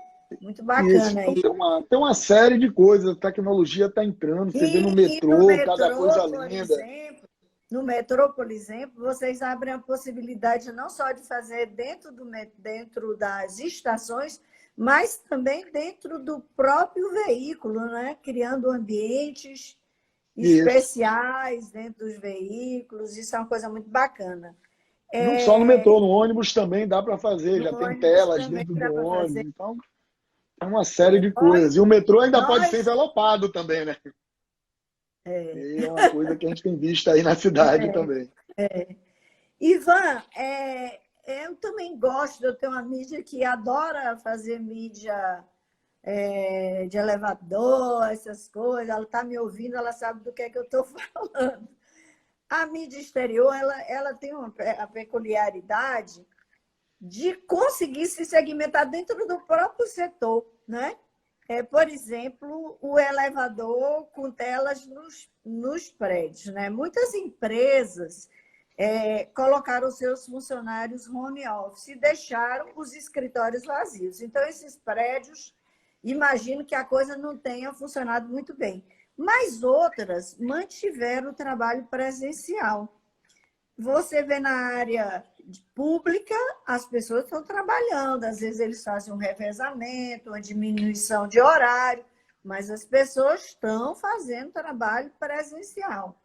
Muito isso, bacana então aí. tem uma série de coisas, a tecnologia está entrando, você vê no E no metrô, cada metrô, coisa por linda. exemplo, no metrô, por exemplo, vocês abrem a possibilidade não só de fazer dentro das estações, mas também dentro do próprio veículo, né? Criando ambientes Isso. especiais dentro dos veículos. Isso é uma coisa muito bacana. Não só no metrô, É, no ônibus também dá para fazer, no já tem ônibus telas também dentro do dá para ônibus, fazer. então é uma série de Olha, coisas. E o metrô ainda pode ser nós. envelopado também, né? É, E é uma coisa que a gente tem visto aí na cidade também. Ivan, eu também gosto, eu tenho uma mídia que adora fazer mídia de elevador, essas coisas. Ela está me ouvindo, ela sabe do que é que eu estou falando. A mídia exterior, ela tem a peculiaridade de conseguir se segmentar dentro do próprio setor, né? Por exemplo, o elevador com telas nos prédios, né? Muitas empresas colocaram seus funcionários home office e deixaram os escritórios vazios. Então, esses prédios, imagino que a coisa não tenha funcionado muito bem. mas outras mantiveram o trabalho presencial. Você vê na área pública, as pessoas estão trabalhando, às vezes eles fazem um revezamento, uma diminuição de horário, mas as pessoas estão fazendo trabalho presencial.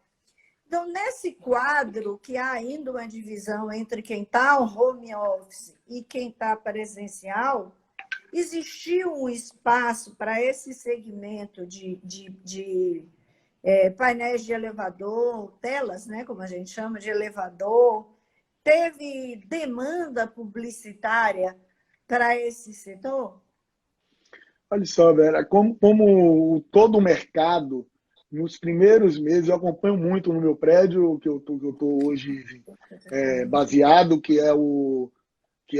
Então, nesse quadro, que há ainda uma divisão entre quem está ao home office e quem está presencial, existiu um espaço para esse segmento de painéis de elevador, telas, né, como a gente chama, de elevador. Teve demanda publicitária para esse setor? Olha só, Vera, como todo o mercado, nos primeiros meses, eu acompanho muito no meu prédio, que eu tô hoje baseado, que é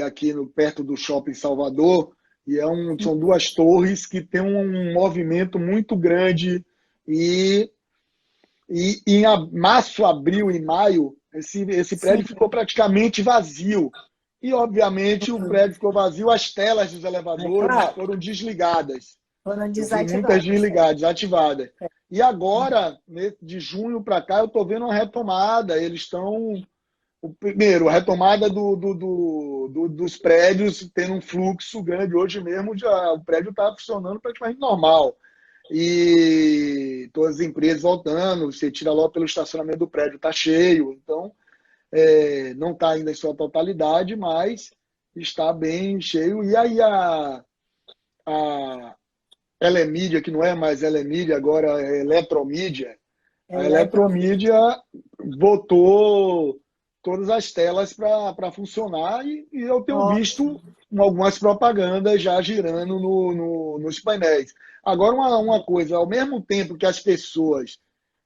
aqui perto do Shopping Salvador, e são duas torres que tem um movimento muito grande e em março, abril e maio, esse prédio ficou praticamente vazio. E, obviamente, o prédio ficou vazio, as telas dos elevadores Claro, foram desligadas. foram Eu vi muitas desativadas. desligadas, desativadas. E agora, de junho para cá, eu estou vendo uma retomada. Eles estão. Primeiro, a retomada dos prédios tendo um fluxo grande. Hoje mesmo o prédio está funcionando praticamente normal. E todas as empresas voltando, você tira logo pelo estacionamento do prédio, está cheio. Então, não está ainda em sua totalidade, mas está bem cheio. E aí a Elemídia, que não é mais Elemídia, agora é Eletromídia, a Eletromídia botou todas as telas para funcionar e eu tenho visto algumas propagandas já girando nos painéis. Agora, uma coisa, ao mesmo tempo que as pessoas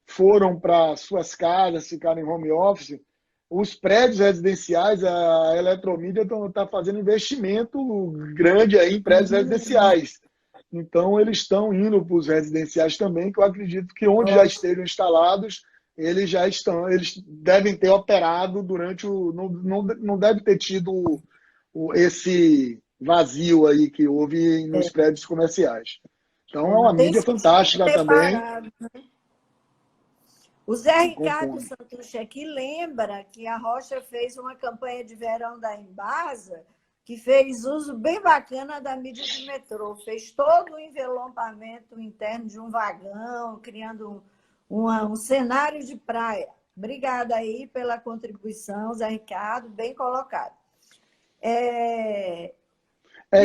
foram para suas casas, ficaram em home office, os prédios residenciais, a Eletromídia está fazendo investimento grande aí em prédios residenciais. Então, eles estão indo para os residenciais também, que eu acredito que onde já estejam instalados, eles já estão, eles devem ter operado durante o. Não deve ter tido esse vazio aí que houve nos prédios comerciais. Então, é uma Tem mídia fantástica também. parado. O Zé Ricardo Concordo. Santos aqui lembra que a Rocha fez uma campanha de verão da Embasa, que fez uso bem bacana da mídia de metrô. Fez todo o envelopamento interno de um vagão, criando um cenário de praia. Obrigada aí pela contribuição, Zé Ricardo, bem colocado. É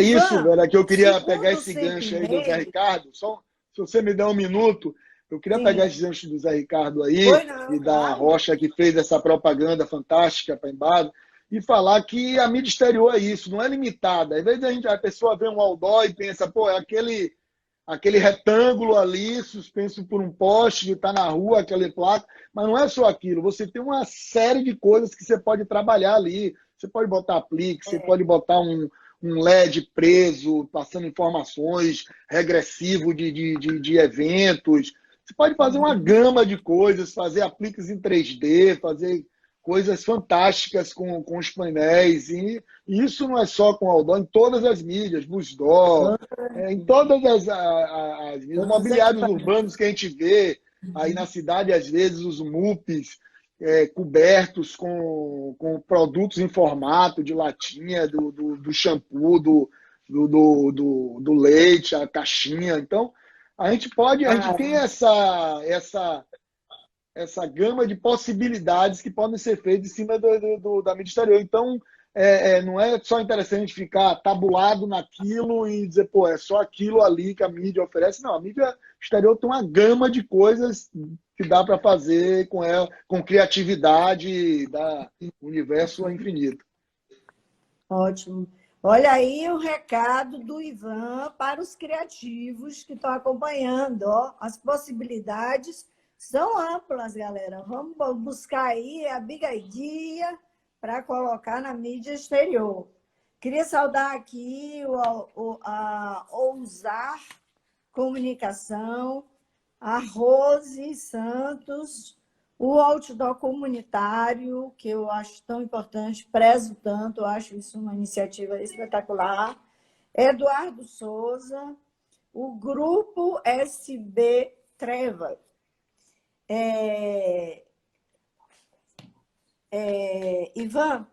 Ivan, isso, velho, que eu queria pegar segundo o esse gancho aí do Zé Centinela, Ricardo. Só se você me der um minuto, eu queria pegar esse sim, gancho do Zé Ricardo aí foi não, e da claro. Rocha que fez essa propaganda fantástica para a Embasa e falar que a mídia exterior é isso, não é limitada. Às vezes a pessoa vê um outdoor e pensa, pô, é aquele retângulo ali, suspenso por um poste que está na rua, aquele placa, mas não é só aquilo. Você tem uma série de coisas que você pode trabalhar ali. Você pode botar aplique, você pode botar um LED preso, passando informações, regressivo de eventos. Você pode fazer uma gama de coisas, fazer apliques em 3D, fazer coisas fantásticas com os painéis. E isso não é só com o outdoor, em todas as mídias, Busdoor, em todas as mídias, Todos os mobiliários equipamentos. urbanos que a gente vê aí na cidade, às vezes os MUPs, cobertos com produtos em formato de latinha, do shampoo, do leite, a caixinha. Então, a gente tem essa gama de possibilidades que podem ser feitas em cima da mídia exterior. Então, não é só interessante ficar tabulado naquilo e dizer, pô, é só aquilo ali que a mídia oferece. Não, a mídia exterior tem uma gama de coisas que dá para fazer com ela, com criatividade, da universo infinito. Ótimo. Olha aí o recado do Ivan para os criativos que estão acompanhando. Ó. As possibilidades são amplas, galera. Vamos buscar aí a big idea para colocar na mídia exterior. Queria saudar aqui a Ousar Comunicação, a Rose Santos, o outdoor comunitário, que eu acho tão importante, prezo tanto, eu acho isso uma iniciativa espetacular. Eduardo Souza, o Grupo SB treva. Ivan,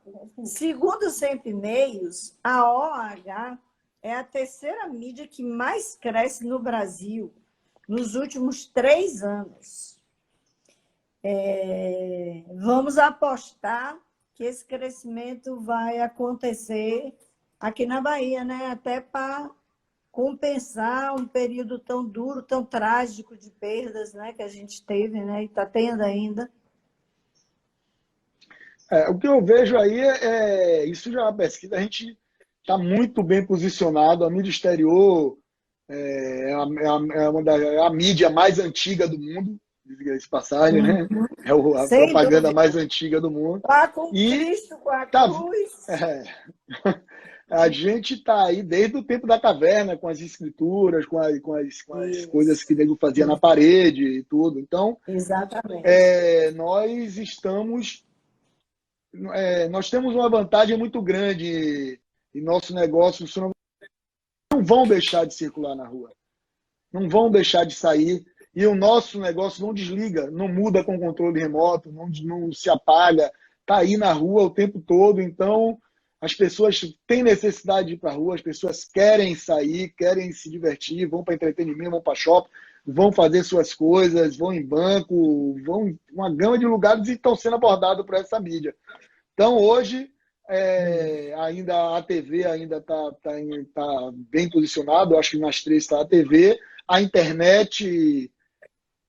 segundo o Sempre Meios, a OH é a terceira mídia que mais cresce no Brasil nos últimos 3 anos. Vamos apostar que esse crescimento vai acontecer aqui na Bahia, né? Até para compensar um período tão duro, tão trágico de perdas, né? Que a gente teve, né? E está tendo ainda. O que eu vejo aí isso já é uma pesquisa, a gente está muito bem posicionado, a mídia exterior é a mídia mais antiga do mundo, diga-se de passagem, né? É a Sem propaganda dúvida. mais antiga do mundo. Lá com E Cristo, com a tá, cruz. a gente está aí desde o tempo da caverna, com as escrituras, com as coisas que o nego fazia na parede e tudo. Então, Exatamente. nós temos uma vantagem muito grande em nosso negócio. Não vão deixar de circular na rua, não vão deixar de sair. E o nosso negócio não desliga, não muda com controle remoto, não se apaga, está aí na rua o tempo todo. Então, as pessoas têm necessidade de ir para a rua, as pessoas querem sair, querem se divertir, vão para entretenimento, vão para shopping, vão fazer suas coisas, vão em banco, vão em uma gama de lugares e estão sendo abordados por essa mídia. Então, hoje, ainda a TV ainda está bem posicionado, eu acho que nas 3 está a TV, a internet,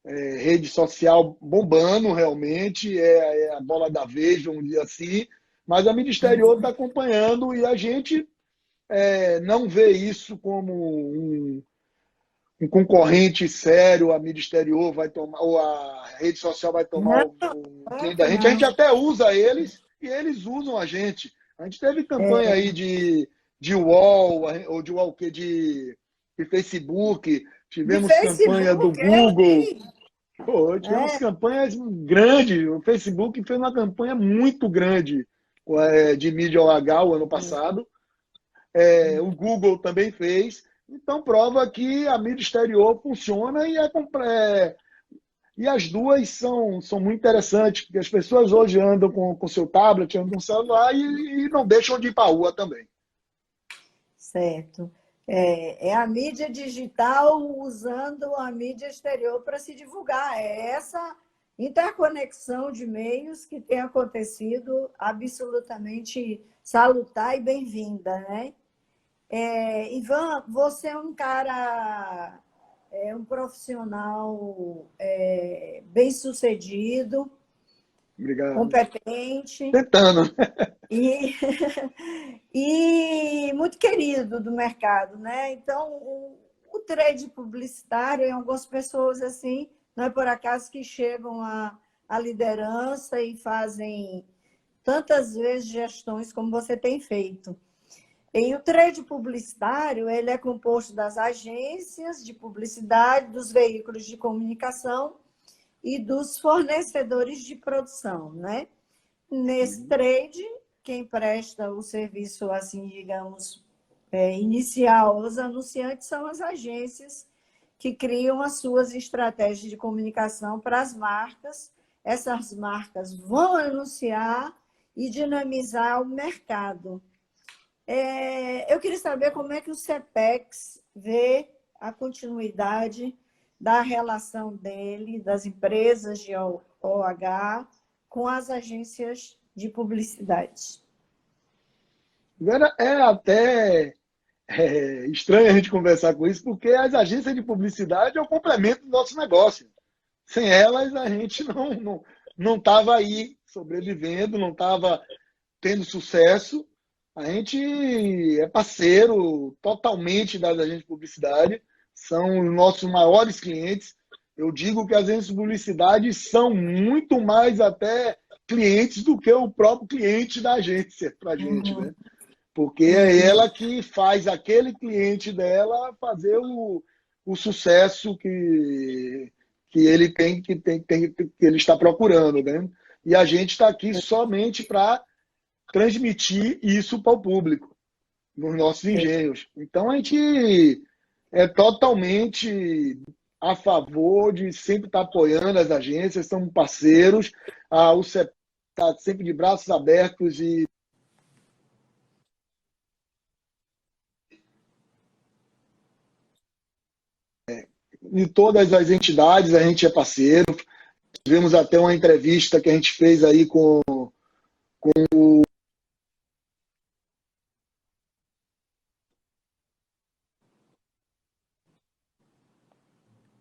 rede social bombando realmente, é a bola da vez, vamos dizer assim, mas a mídia exterior está acompanhando e a gente não vê isso como um concorrente sério. A mídia exterior vai tomar, ou a rede social vai tomar o cliente da gente. A gente até usa eles e eles usam a gente. A gente teve campanha aí de UOL, ou de UOL, o quê? De Facebook, tivemos campanha do Google. Tivemos campanhas grandes. O Facebook fez uma campanha muito grande de mídia OH o ano passado. O Google também fez. Então, prova que a mídia exterior funciona e as duas são muito interessantes, porque as pessoas hoje andam com seu tablet, andam com o celular e não deixam de ir para a rua também. Certo. É a mídia digital usando a mídia exterior para se divulgar. É essa interconexão de meios que tem acontecido absolutamente salutar e bem-vinda, né? Ivan, você é um cara, um profissional bem-sucedido, Obrigado. Competente. Tentando. E muito querido do mercado, né? Então, o trade publicitário, em algumas pessoas assim, não é por acaso que chegam à liderança e fazem tantas vezes gestões como você tem feito. E o trade publicitário, ele é composto das agências de publicidade, dos veículos de comunicação e dos fornecedores de produção, né? Nesse trade, quem presta o serviço, assim, digamos, inicial aos anunciantes são as agências que criam as suas estratégias de comunicação para as marcas. Essas marcas vão anunciar e dinamizar o mercado. Eu queria saber como é que o CEPEX vê a continuidade da relação dele, das empresas de OH, com as agências de publicidade. Vera, até estranho a gente conversar com isso, porque as agências de publicidade é o complemento do nosso negócio. Sem elas, a gente não estava aí sobrevivendo, não estava tendo sucesso. A gente é parceiro totalmente das agências de publicidade, são os nossos maiores clientes. Eu digo que as agências de publicidade são muito mais até clientes do que o próprio cliente da agência para a gente, né? Porque é ela que faz aquele cliente dela fazer o sucesso que ele tem, que ele está procurando, né? E a gente está aqui somente para transmitir isso para o público, nos nossos engenhos. Então, a gente é totalmente a favor de sempre estar apoiando as agências, somos parceiros, o CEPEX está sempre de braços abertos e todas as entidades a gente é parceiro. Tivemos até uma entrevista que a gente fez aí com o...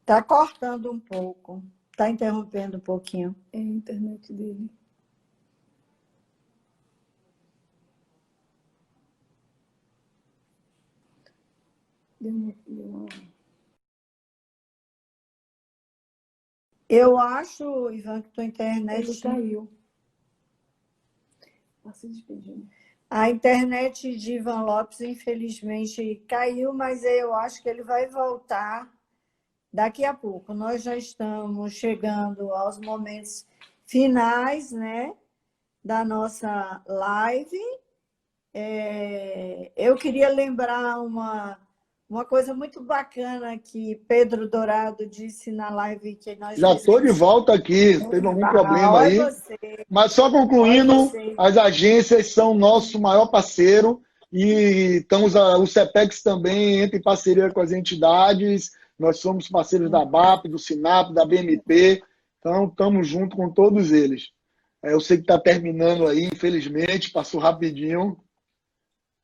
Está cortando um pouco, está interrompendo um pouquinho. É a internet dele. Eu acho, Ivan, que tua internet... Ele caiu. Está se despedindo. A internet de Ivan Lopes, infelizmente, caiu, mas eu acho que ele vai voltar daqui a pouco. Nós já estamos chegando aos momentos finais, né, da nossa live. Eu queria lembrar uma coisa muito bacana que Pedro Dourado disse na live que nós Já estou de volta aqui, teve algum problema aí. Mas só concluindo, as agências são nosso maior parceiro e o CEPEX também entra em parceria com as entidades. Nós somos parceiros da BAP, do SINAP, da BMP, então estamos junto com todos eles. Eu sei que está terminando aí, infelizmente, passou rapidinho.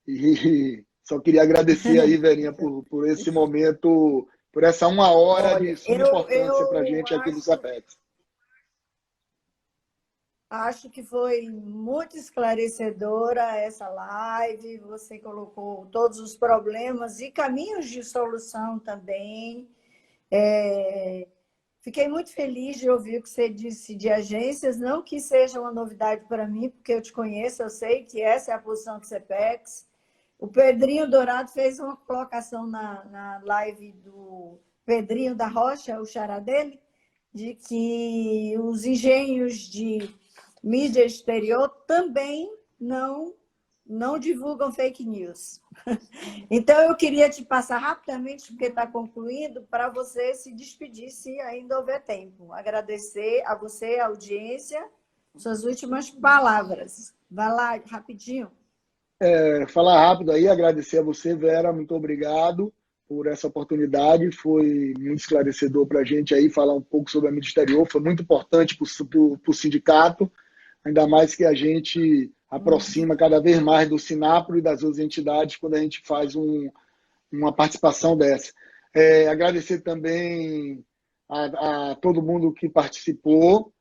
E só queria agradecer aí, Verinha, por esse momento, por essa 1 hora de suma importância para a gente aqui do CEPEX. Acho que foi muito esclarecedora essa live, você colocou todos os problemas e caminhos de solução também. Fiquei muito feliz de ouvir o que você disse de agências, não que seja uma novidade para mim, porque eu te conheço, eu sei que essa é a posição do CEPEX. O Pedrinho Dourado fez uma colocação na live do Pedrinho da Rocha, o xará dele, de que os engenhos de mídia exterior também não divulgam fake news. Então, eu queria te passar rapidamente, porque está concluindo, para você se despedir, se ainda houver tempo. Agradecer a você, a audiência, suas últimas palavras. Vai lá, rapidinho. Falar rápido aí, agradecer a você, Vera, muito obrigado por essa oportunidade, foi muito esclarecedor para a gente aí falar um pouco sobre a mídia exterior, foi muito importante para o sindicato, ainda mais que a gente aproxima cada vez mais do Sinapro e das outras entidades quando a gente faz uma participação dessa. Agradecer também a todo mundo que participou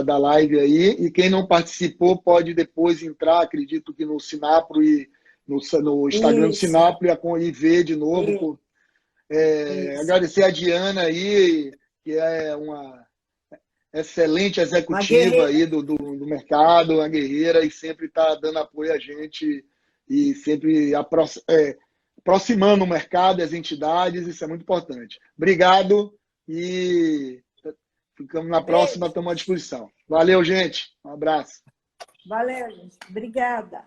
da live aí, e quem não participou pode depois entrar, acredito que no Sinapro e no Instagram do Sinapro e ver de novo. Agradecer a Diana aí, que é uma excelente executiva aí do mercado, uma guerreira, e sempre está dando apoio a gente e sempre aproximando o mercado e as entidades, isso é muito importante. Obrigado e ficamos na próxima, estamos à disposição. Valeu, gente. Um abraço. Valeu, gente. Obrigada.